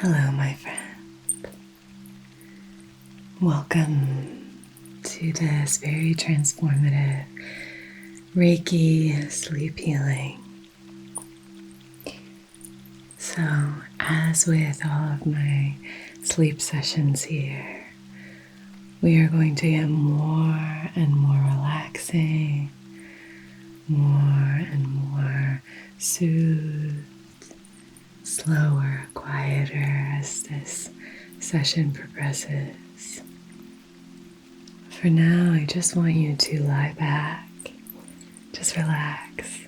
Hello, my friend. Welcome to this very transformative Reiki sleep healing. So, as with all of my sleep sessions here, we are going to get more and more relaxing, more and more soothed, slower, quieter as this session progresses. For now, I just want you to lie back, just relax,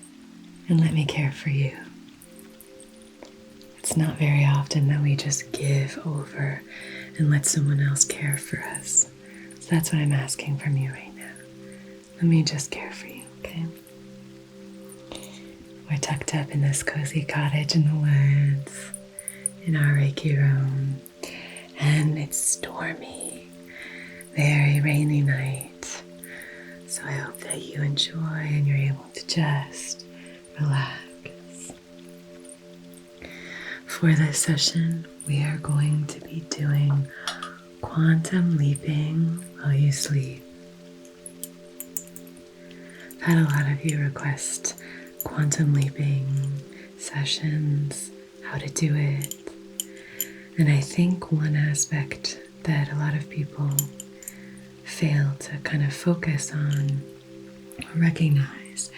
and let me care for you. It's not very often that we just give over and let someone else care for us. So that's what I'm asking from you right now. Let me just care for you, okay? We're tucked up in this cozy cottage in the woods, in our Reiki room, and it's stormy, very rainy night. So I hope that you enjoy and you're able to just relax. For this session, we are going to be doing quantum leaping while you sleep. I've had a lot of you request quantum leaping sessions, how to do it. And I think one aspect that a lot of people fail to kind of focus on or recognize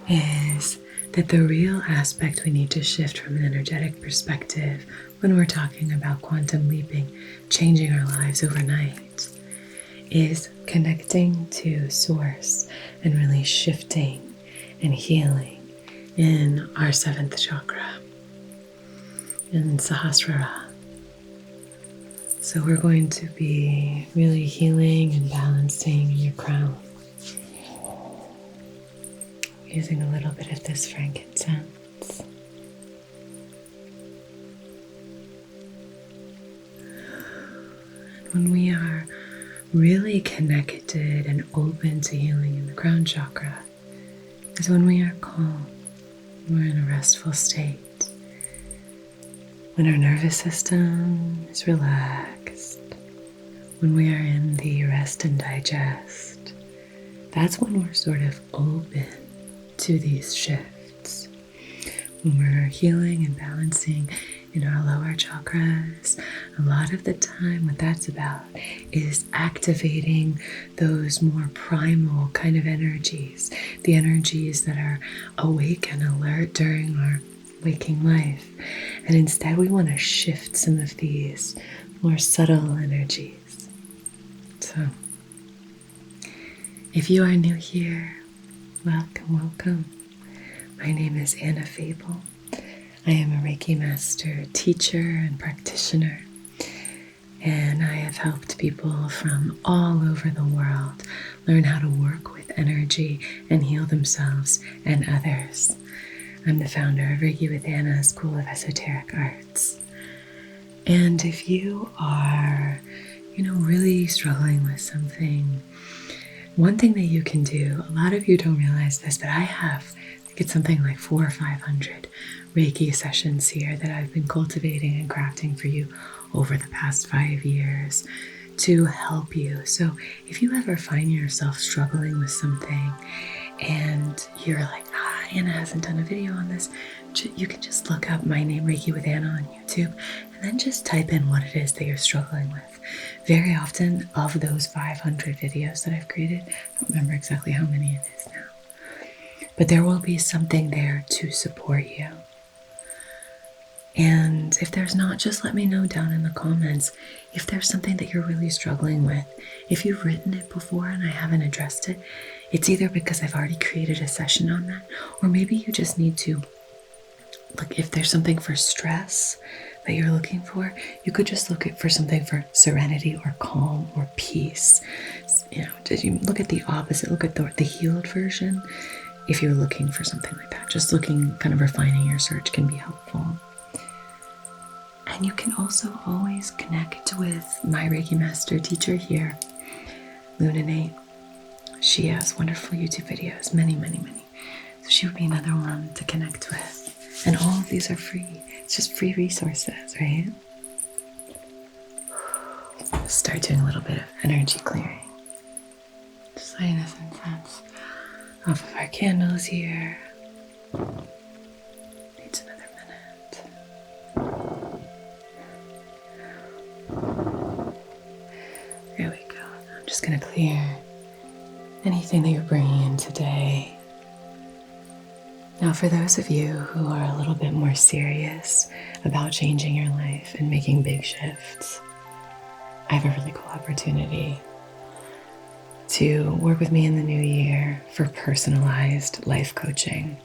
is that the real aspect we need to shift from an energetic perspective when we're talking about quantum leaping, changing our lives overnight, is connecting to source and really shifting and healing in our seventh chakra, in Sahasrara. So we're going to be really healing and balancing your crown, using a little bit of this frankincense. When we are really connected and open to healing in the crown chakra is when we are calm, we're in a restful state. When our nervous system is relaxed, when we are in the rest and digest, that's when we're sort of open to these shifts. When we're healing and balancing in our lower chakras, a lot of the time what that's about is activating those more primal kind of energies, the energies that are awake and alert during our waking life. And instead we want to shift some of these more subtle energies. So if you are new here, welcome. My name is Anna Fable. I am a Reiki master, teacher, and practitioner, and I have helped people from all over the world learn how to work with energy and heal themselves and others. I'm the founder of Reiki with Anna, School of Esoteric Arts. And if you are, really struggling with something, one thing that you can do, a lot of you don't realize this, but I think it's something like 400 or 500 Reiki sessions here that I've been cultivating and crafting for you over the past 5 years to help you. So if you ever find yourself struggling with something and you're like, Anna hasn't done a video on this, you can just look up my name, Reiki with Anna, on YouTube, and then just type in what it is that you're struggling with. Very often, of those 500 videos that I've created, I don't remember exactly how many it is now, but there will be something there to support you. And if there's not, just let me know down in the comments if there's something that you're really struggling with. If you've written it before and I haven't addressed it, it's either because I've already created a session on that, or maybe you just need to look. If there's something for stress that you're looking for, you could just look for something for serenity or calm or peace. Did you look at the opposite? Look at the healed version. If you're looking for something like that, just looking, kind of refining your search can be helpful. And you can also always connect with my Reiki master teacher here, Lunanate. She has wonderful YouTube videos, many. So she would be another one to connect with. And all of these are free. It's just free resources, right? Start doing a little bit of energy clearing. Just letting this incense off of our candles here. Needs another minute. There we go. I'm just going to clear anything that you're bringing in today. Now, for those of you who are a little bit more serious about changing your life and making big shifts, I have a really cool opportunity to work with me in the new year for personalized life coaching.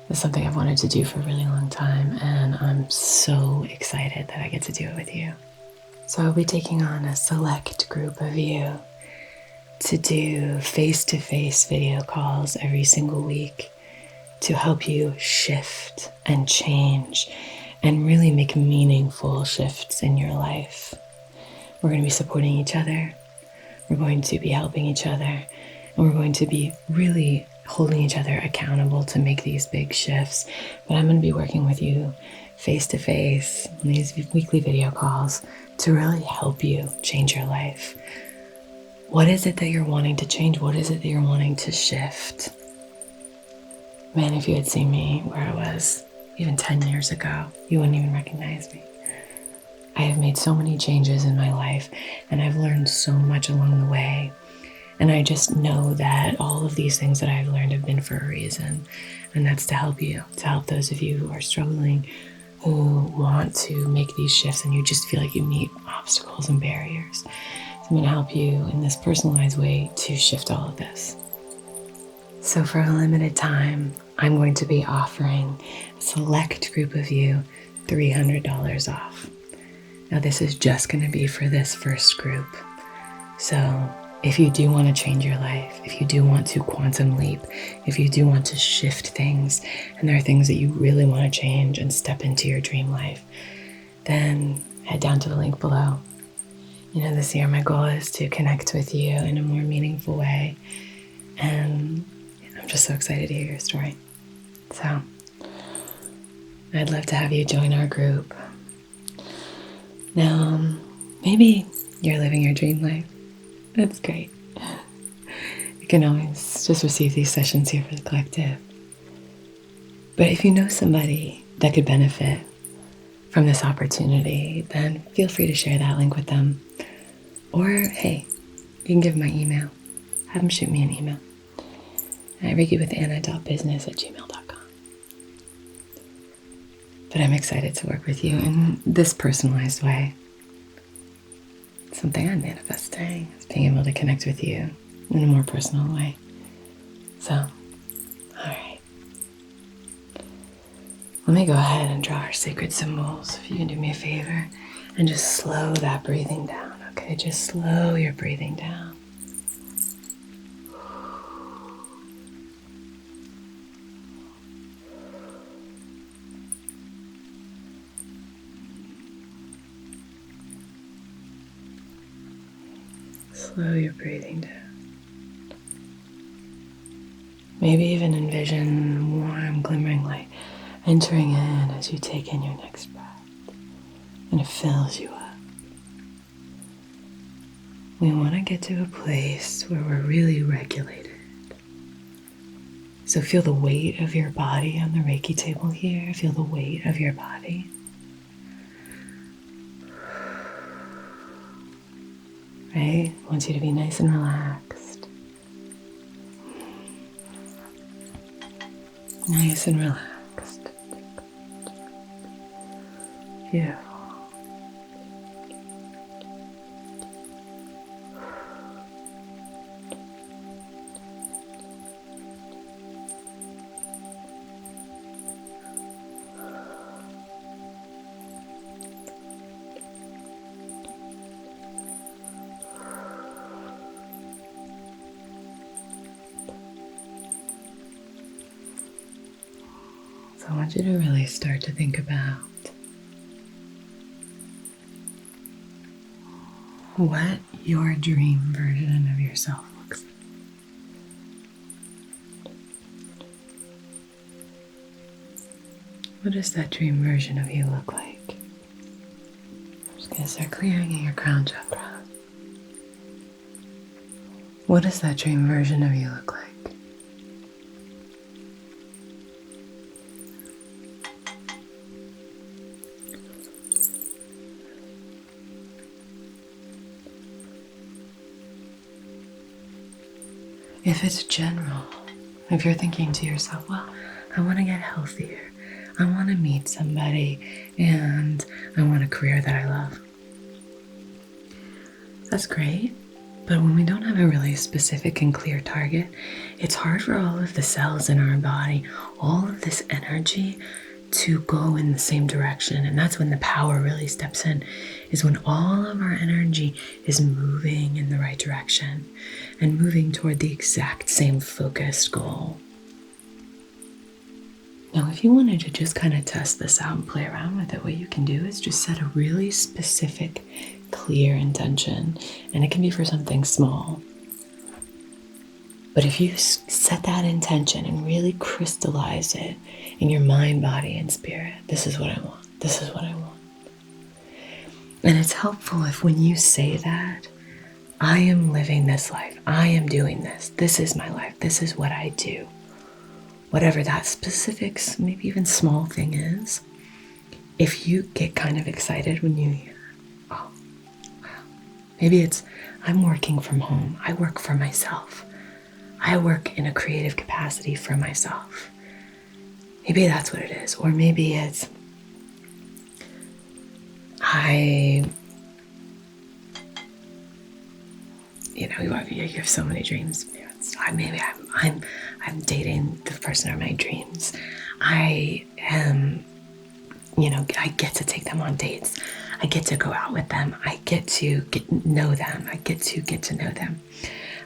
It's something I've wanted to do for a really long time, and I'm so excited that I get to do it with you. So I'll be taking on a select group of you to do face-to-face video calls every single week to help you shift and change and really make meaningful shifts in your life. We're going to be supporting each other. We're going to be helping each other. And we're going to be really holding each other accountable to make these big shifts. But I'm going to be working with you face-to-face on these weekly video calls to really help you change your life. What is it that you're wanting to change? What is it that you're wanting to shift? Man, if you had seen me where I was even 10 years ago, you wouldn't even recognize me. I have made so many changes in my life, and I've learned so much along the way. And I just know that all of these things that I've learned have been for a reason. And that's to help you, to help those of you who are struggling, who want to make these shifts and you just feel like you meet obstacles and barriers. So I'm going to help you in this personalized way to shift all of this. So for a limited time, I'm going to be offering a select group of you $300 off. Now this is just going to be for this first group. So if you do want to change your life, if you do want to quantum leap, if you do want to shift things, and there are things that you really want to change and step into your dream life, then head down to the link below. You know, this year my goal is to connect with you in a more meaningful way. And I'm just so excited to hear your story. So I'd love to have you join our group. Now, maybe you're living your dream life. That's great. You can always just receive these sessions here for the collective. But if you know somebody that could benefit from this opportunity, then feel free to share that link with them. Or, hey, you can give them my email. Have them shoot me an email at reikiwithanna.business@gmail.com. But I'm excited to work with you in this personalized way. It's something I'm manifesting, is being able to connect with you in a more personal way. So, all right. Let me go ahead and draw our sacred symbols. If you can do me a favor and just slow that breathing down, okay? Just slow your breathing down. Slow your breathing down. Maybe even envision warm, glimmering light entering in as you take in your next breath, and it fills you up. We want to get to a place where we're really regulated. So feel the weight of your body on the Reiki table here. Feel the weight of your body. Right? I want you to be nice and relaxed. Nice and relaxed. Beautiful. So I want you to really start to think about what your dream version of yourself looks like. What does that dream version of you look like? I'm just going to start clearing in your crown chakra. What does that dream version of you look like? If it's general, if you're thinking to yourself, well, I want to get healthier, I want to meet somebody, and I want a career that I love. That's great, but when we don't have a really specific and clear target, it's hard for all of the cells in our body, all of this energy to go in the same direction. And that's when the power really steps in, is when all of our energy is moving in the right direction and moving toward the exact same focused goal. Now, if you wanted to just kind of test this out and play around with it, what you can do is just set a really specific, clear intention. And it can be for something small. But if you set that intention and really crystallize it in your mind, body, and spirit, this is what I want. This is what I want. And it's helpful if when you say that, I am living this life. I am doing this. This is my life. This is what I do. Whatever that specific, maybe even small thing is, if you get kind of excited when you hear, oh, wow. Maybe it's, I'm working from home. I work for myself. I work in a creative capacity for myself. Maybe that's what it is. Or maybe it's, you have so many dreams. Maybe I'm dating the person of my dreams. I am, I get to take them on dates. I get to go out with them. I get to know them. I get to know them.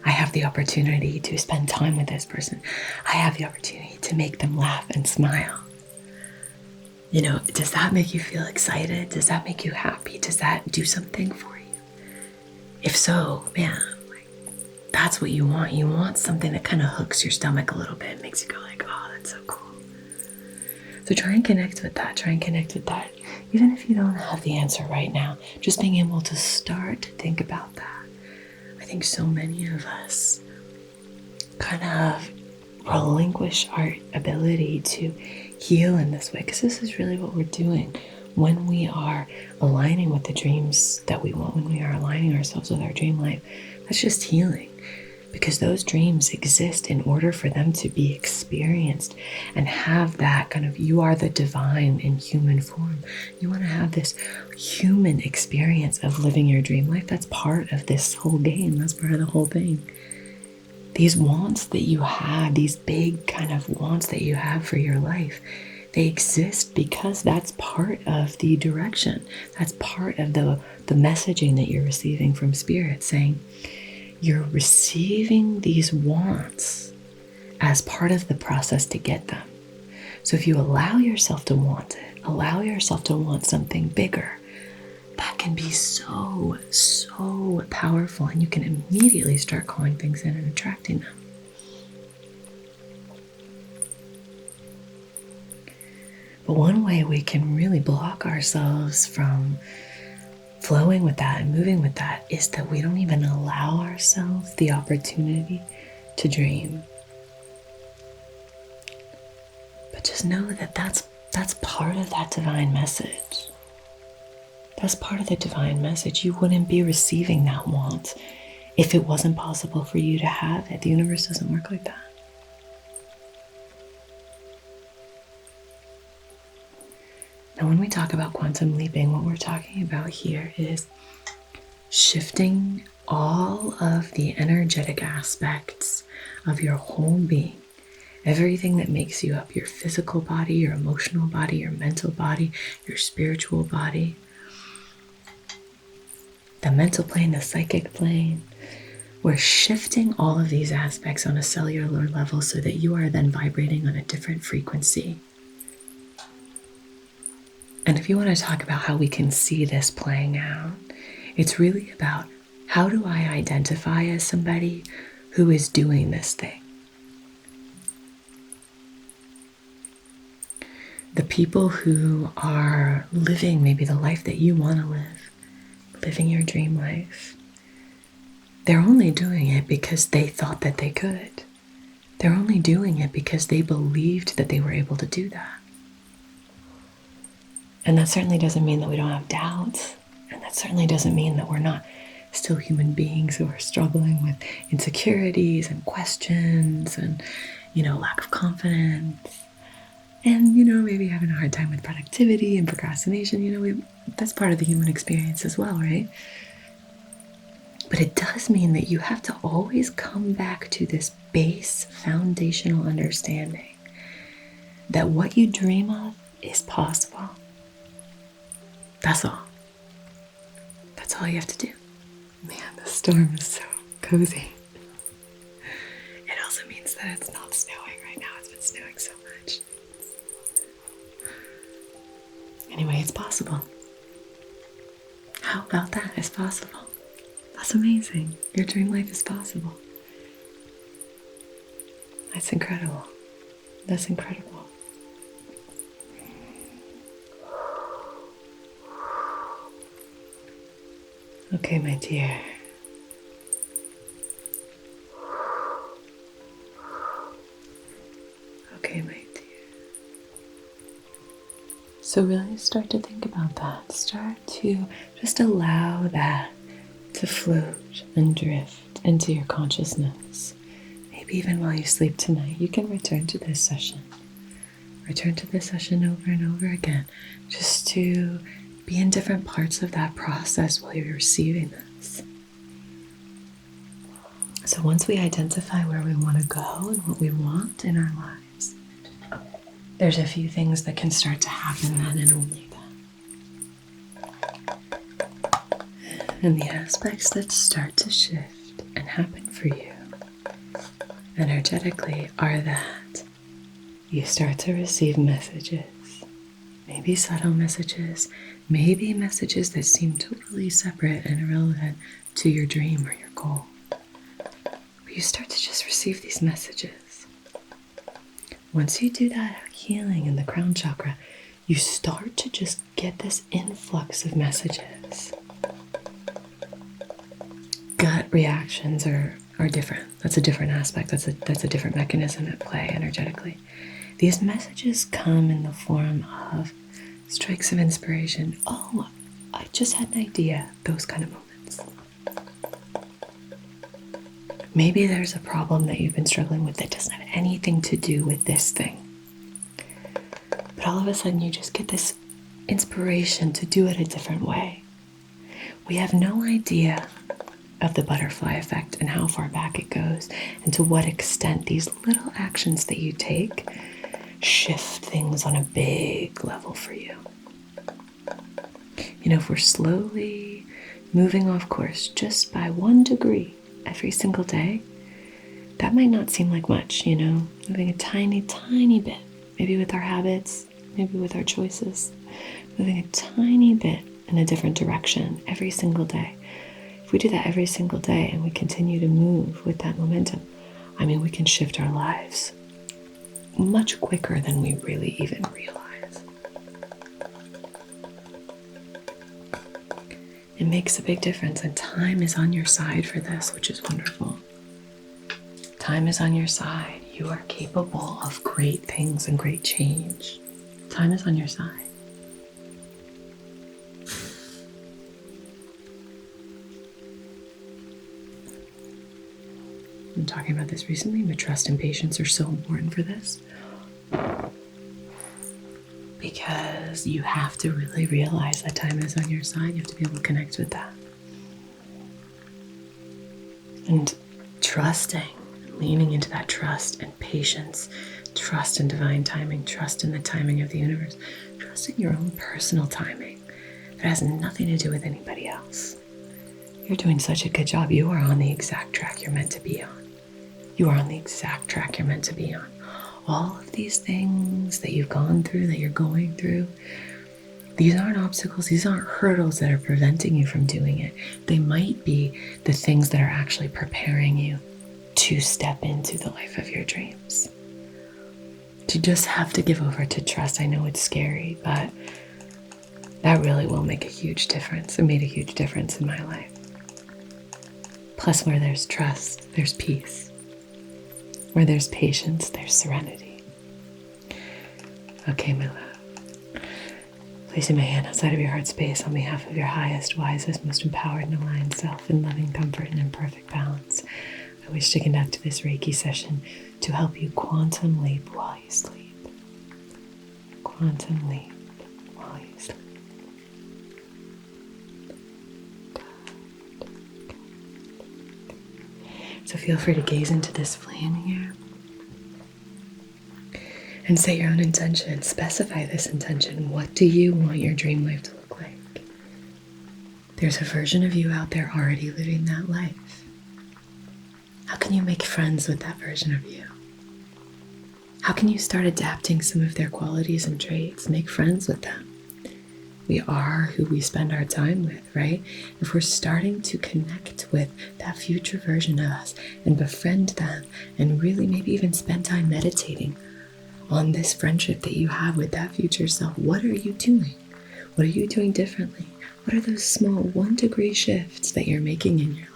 I have the opportunity to spend time with this person. I have the opportunity to make them laugh and smile. Does that make you feel excited? Does that make you happy? Does that do something for you? If so, man, that's what you want. You want something that kind of hooks your stomach a little bit, makes you go like, oh, that's so cool. So try and connect with that. Even if you don't have the answer right now, just being able to start to think about that. I think so many of us kind of relinquish our ability to heal in this way, because this is really what we're doing when we are aligning with the dreams that we want, when we are aligning ourselves with our dream life. That's just healing, because those dreams exist in order for them to be experienced and have that kind of, you are the divine in human form. You want to have this human experience of living your dream life. That's part of this whole game. That's part of the whole thing. These wants that you have, these big kind of wants that you have for your life, they exist because that's part of the direction. That's part of the messaging that you're receiving from Spirit, saying you're receiving these wants as part of the process to get them. So if you allow yourself to want it, allow yourself to want something bigger, that can be so, so powerful, and you can immediately start calling things in and attracting them. But one way we can really block ourselves from flowing with that and moving with that is that we don't even allow ourselves the opportunity to dream. But just know that that's part of that divine message. That's part of the divine message. You wouldn't be receiving that want if it wasn't possible for you to have it. The universe doesn't work like that. Now, when we talk about quantum leaping, what we're talking about here is shifting all of the energetic aspects of your whole being. Everything that makes you up, your physical body, your emotional body, your mental body, your spiritual body, the mental plane, the psychic plane. We're shifting all of these aspects on a cellular level so that you are then vibrating on a different frequency. And if you want to talk about how we can see this playing out, it's really about, how do I identify as somebody who is doing this thing? The people who are living maybe the life that you want to live, living your dream life, they're only doing it because they thought that they could. They're only doing it because they believed that they were able to do that. And that certainly doesn't mean that we don't have doubts. And that certainly doesn't mean that we're not still human beings who are struggling with insecurities and questions and, lack of confidence. And, maybe having a hard time with productivity and procrastination. That's part of the human experience as well, right? But it does mean that you have to always come back to this base foundational understanding that what you dream of is possible. That's all. That's all you have to do. Man, the storm is so cozy. It also means that it's not snowing right now. It's been snowing so much. Anyway, it's possible. How about that? It's possible. That's amazing. Your dream life is possible. That's incredible. That's incredible. Okay, my dear. Okay, my dear. So really start to think about that. Start to just allow that to float and drift into your consciousness. Maybe even while you sleep tonight, you can return to this session. Return to this session over and over again, just to be in different parts of that process while you're receiving this. So once we identify where we want to go and what we want in our lives, there's a few things that can start to happen then and only then. And the aspects that start to shift and happen for you energetically are that you start to receive messages, maybe subtle messages, maybe messages that seem totally separate and irrelevant to your dream or your goal. But you start to just receive these messages. Once you do that healing in the crown chakra, you start to just get this influx of messages. Gut reactions are different. That's a different aspect. That's a different mechanism at play energetically. These messages come in the form of strikes of inspiration. Oh, I just had an idea. Those kind of moments. Maybe there's a problem that you've been struggling with that doesn't have anything to do with this thing. But all of a sudden you just get this inspiration to do it a different way. We have no idea of the butterfly effect and how far back it goes and to what extent these little actions that you take shift things on a big level for you. If we're slowly moving off course just by 1 degree every single day, that might not seem like much, moving a tiny, tiny bit, maybe with our habits, maybe with our choices, moving a tiny bit in a different direction every single day. If we do that every single day and we continue to move with that momentum, we can shift our lives much quicker than we really even realize. It makes a big difference, and time is on your side for this, which is wonderful. Time is on your side. You are capable of great things and great change. Time is on your side. I've been talking about this recently, but trust and patience are so important for this. Because you have to really realize that time is on your side. You have to be able to connect with that. And trusting, leaning into that trust and patience, trust in divine timing, trust in the timing of the universe, trust in your own personal timing that has nothing to do with anybody else. You're doing such a good job. You are on the exact track you're meant to be on. You are on the exact track you're meant to be on. All of these things that you've gone through, that you're going through, these aren't obstacles, these aren't hurdles that are preventing you from doing it. They might be the things that are actually preparing you to step into the life of your dreams. to just have to give over to trust. I know it's scary, but that really will make a huge difference. It made a huge difference in my life. Plus, where there's trust, there's peace. Where there's patience, there's serenity. Okay, my love. Placing my hand outside of your heart space on behalf of your highest, wisest, most empowered and aligned self in loving comfort and in perfect balance. I wish to conduct this Reiki session to help you quantum leap while you sleep. Quantum leap while you sleep. So feel free to gaze into this flame here and set your own intention. Specify this intention. What do you want your dream life to look like? There's a version of you out there already living that life. How can you make friends with that version of you? How can you start adapting some of their qualities and traits? Make friends with them. We are who we spend our time with, right? If we're starting to connect with that future version of us and befriend them and really maybe even spend time meditating on this friendship that you have with that future self, what are you doing? What are you doing differently? What are those small 1-degree shifts that you're making in your life?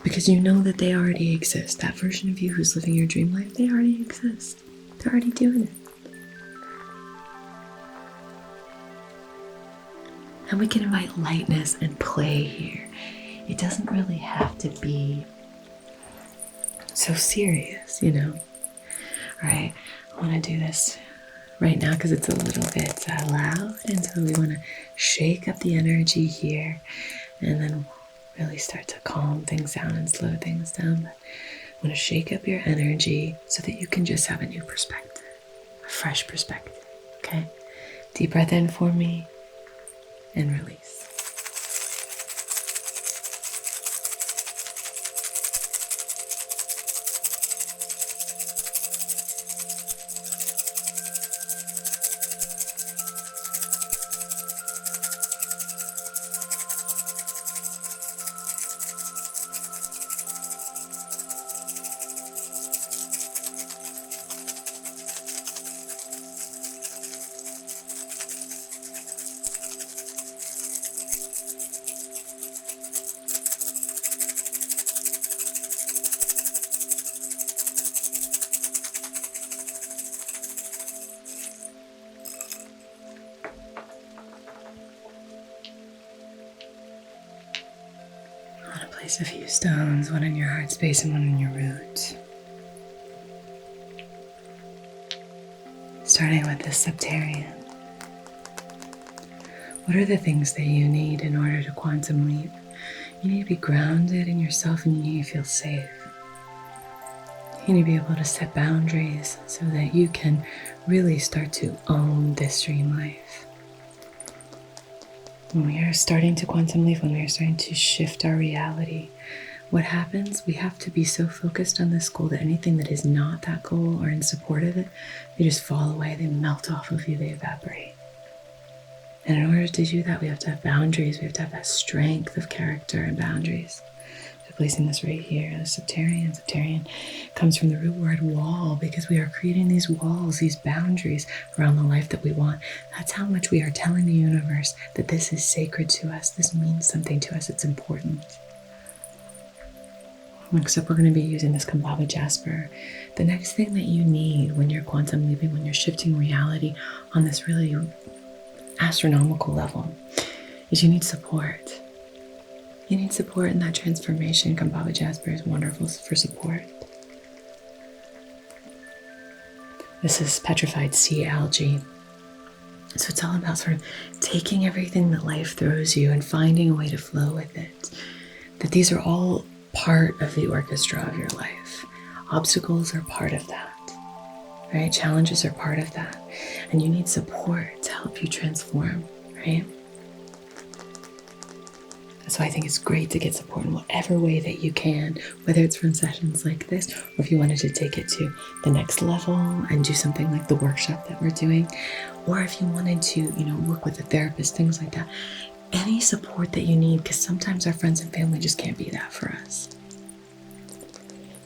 Because you know that they already exist. That version of you who's living your dream life, they already exist. They're already doing it. And we can invite lightness and play here. It doesn't really have to be so serious, you know? All right, I want to do this right now because it's a little bit loud. And so we want to shake up the energy here and then really start to calm things down and slow things down. But I want to shake up your energy so that you can just have a new perspective, a fresh perspective, okay? Deep breath in for me and release. Place a few stones, one in your heart space and one in your root. Starting with the septarian. What are the things that you need in order to quantum leap? You need to be grounded in yourself and you need to feel safe. You need to be able to set boundaries so that you can really start to own this dream life. When we are starting to quantum leap, when we are starting to shift our reality, what happens? We have to be so focused on this goal that anything that is not that goal or in support of it, they just fall away, they melt off of you, they evaporate. And in order to do that, we have to have boundaries. We have to have that strength of character and boundaries. So placing this right here, the septarian. Septarian comes from the root word wall because we are creating these walls, these boundaries around the life that we want. That's how much we are telling the universe that this is sacred to us. This means something to us. It's important. Except we're going to be using this Kambaba jasper. The next thing that you need when you're quantum leaping, when you're shifting reality on this really astronomical level, is you need support. You need support in that transformation. Kambaba jasper is wonderful for support. This is petrified sea algae. So it's all about sort of taking everything that life throws you and finding a way to flow with it. That these are all part of the orchestra of your life. Obstacles are part of that, right? Challenges are part of that. And you need support to help you transform, right? So I think it's great to get support in whatever way that you can, whether it's from sessions like this, or if you wanted to take it to the next level and do something like the workshop that we're doing, or if you wanted to, work with a therapist, things like that. Any support that you need, because sometimes our friends and family just can't be that for us.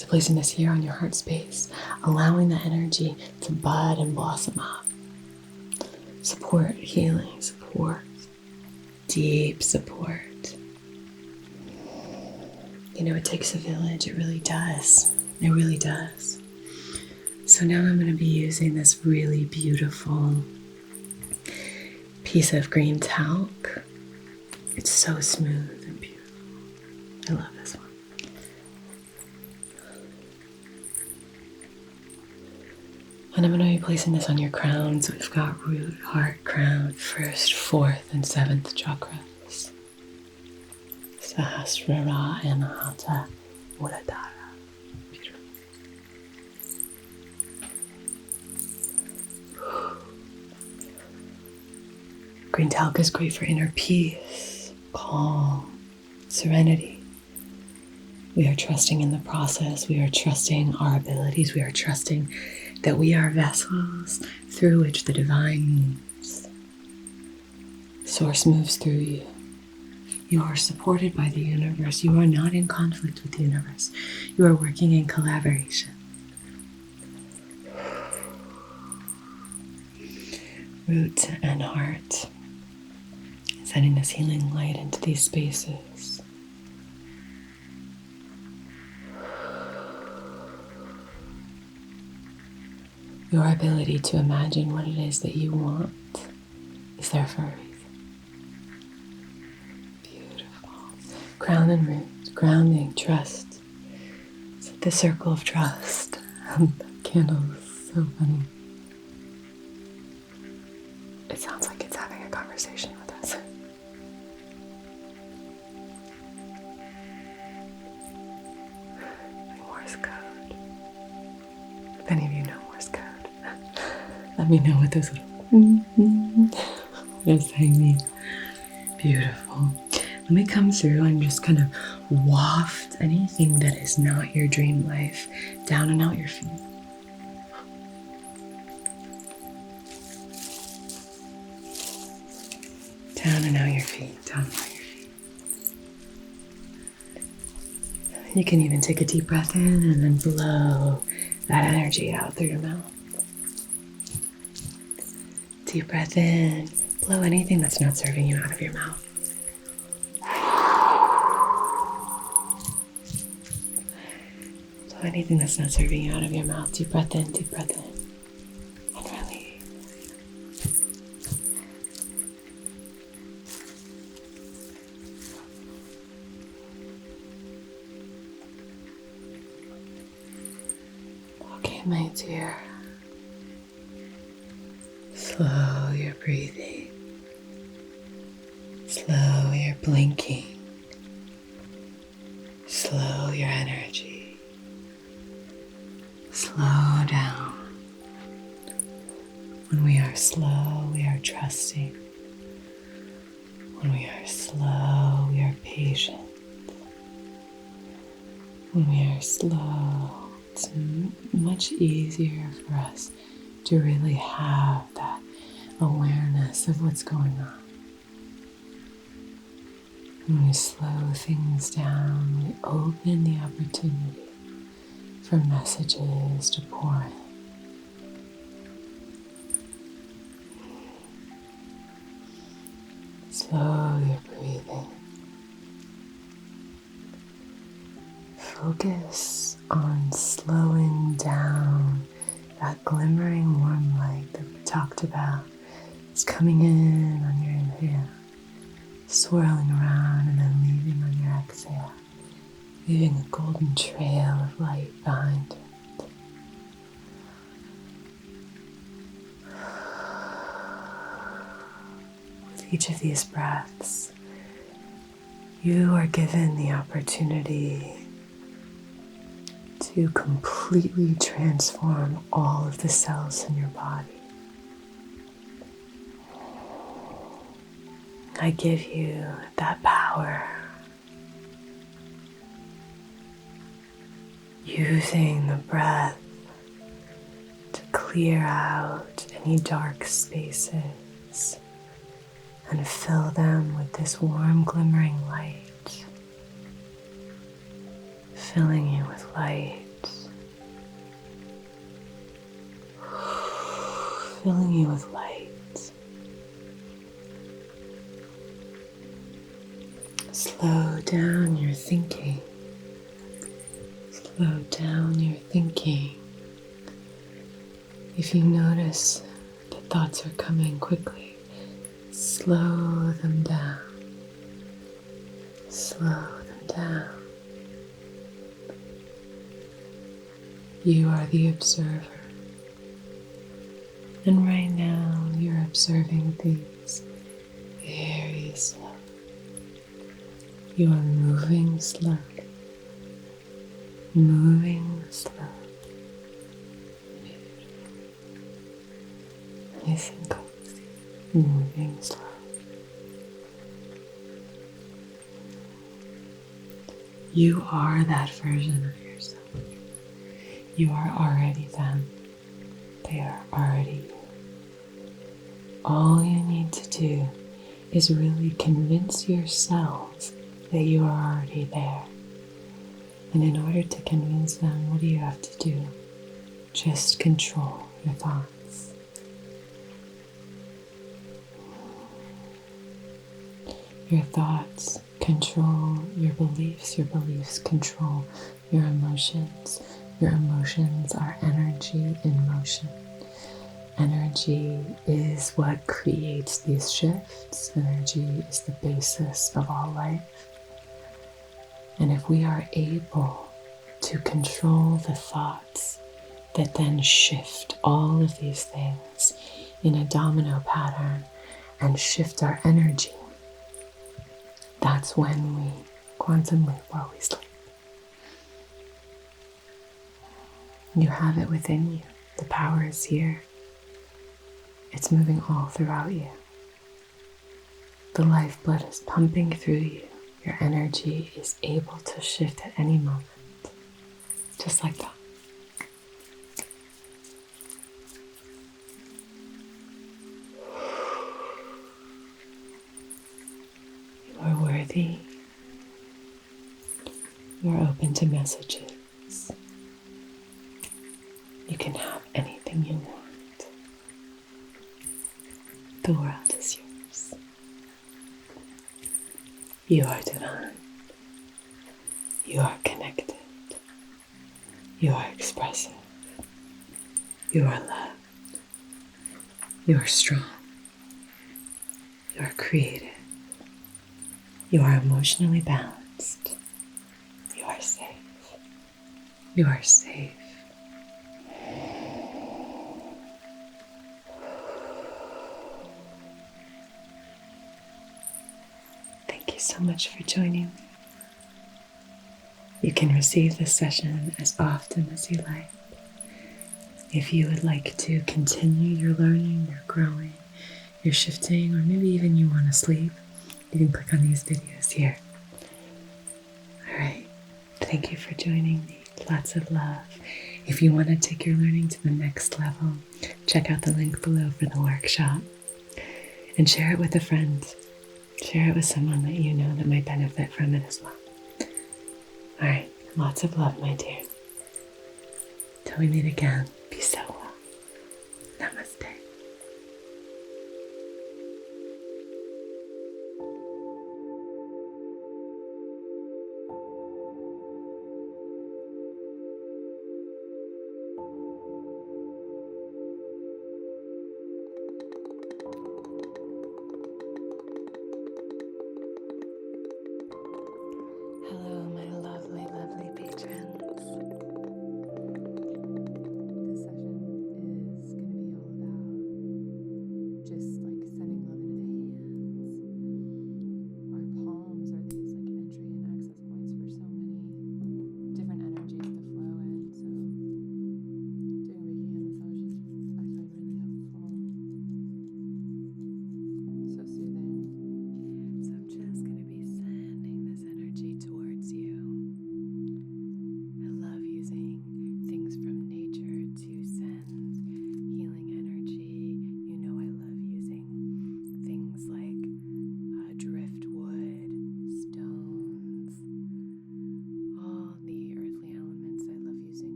So placing this here on your heart space, allowing the energy to bud and blossom up. Support, healing, support, deep support. You know, it takes a village, it really does. It really does. So now I'm going to be using this really beautiful piece of green talc. It's so smooth and beautiful. I love this one. And I'm going to be placing this on your crown. So we've got root, heart, crown, first, fourth, and seventh chakras. Sahasrara and Hata Muladhara. Beautiful. Green talc is great for inner peace, calm, serenity. We are trusting in the process. We are trusting our abilities. We are trusting that we are vessels through which the divine moves. Source moves through you. You are supported by the universe. You are not in conflict with the universe. You are working in collaboration. Root and heart. Sending this healing light into these spaces. Your ability to imagine what it is that you want is there for a reason. Beautiful. Crown and root, grounding, trust. It's the circle of trust. The candle is so funny. It sounds like it's having a conversation with us. Morse code. If any of you know Morse code, let me know what those little they're saying mean. Beautiful. Let me come through and just kind of waft anything that is not your dream life down and out your feet. Down and out your feet, down and out your feet. You can even take a deep breath in and then blow that energy out through your mouth. Deep breath in, blow anything that's not serving you out of your mouth. Blow anything that's not serving you out of your mouth. Deep breath in, and release. Okay, my dear. Slow your breathing. Slow your blinking. Slow your energy. Slow down. When we are slow, we are trusting. When we are slow, we are patient. When we are slow, it's much easier for us to really have that awareness of what's going on. When we slow things down, we open the opportunity for messages to pour in. Slow your breathing. Focus on slowing down that glimmering warm light that we talked about. It's coming in on your inhale, swirling around and then leaving on your exhale, leaving a golden trail of light behind it. With each of these breaths, you are given the opportunity to completely transform all of the cells in your body. I give you that power, using the breath to clear out any dark spaces and fill them with this warm, glimmering light, filling you with light filling you with light. Slow down your thinking. Slow down your thinking. If you notice that thoughts are coming quickly, slow them down. Slow them down. You are the observer. And right now you're observing things very slow. You are moving slowly. Moving slowly. Nice and cozy. Moving slow. You are that version of yourself. You are already them. They are already you. All you need to do is really convince yourselves that you are already there. And in order to convince them, what do you have to do? Just control your thoughts. Your thoughts control your beliefs control your emotions. Your emotions are energy in motion. Energy is what creates these shifts. Energy is the basis of all life. And if we are able to control the thoughts that then shift all of these things in a domino pattern and shift our energy, that's when we quantum leap while we sleep. You have it within you. The power is here. It's moving all throughout you. The lifeblood is pumping through you. Your energy is able to shift at any moment. Just like that. You are worthy. You are open to messages. You can have anything you want. The world is yours. You are divine. You are connected. You are expressive. You are loved. You are strong. You are creative. You are emotionally balanced. You are safe. You are safe. Thank you so much for joining me. You can receive this session as often as you like. If you would like to continue your learning, your growing, your shifting, or maybe even you want to sleep, you can click on these videos here. All right. Thank you for joining me. Lots of love. If you want to take your learning to the next level, check out the link below for the workshop and share it with a friend. Share it with someone that you know that might benefit from it as well. All right. Lots of love, my dear. Till we meet again, be so well. Namaste. Hello, my lovely, lovely patrons.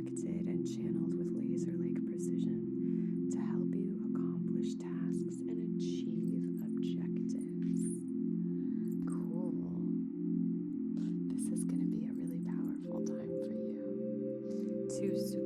directed and channeled with laser-like precision to help you accomplish tasks and achieve objectives. Cool. This is going to be a really powerful time for you to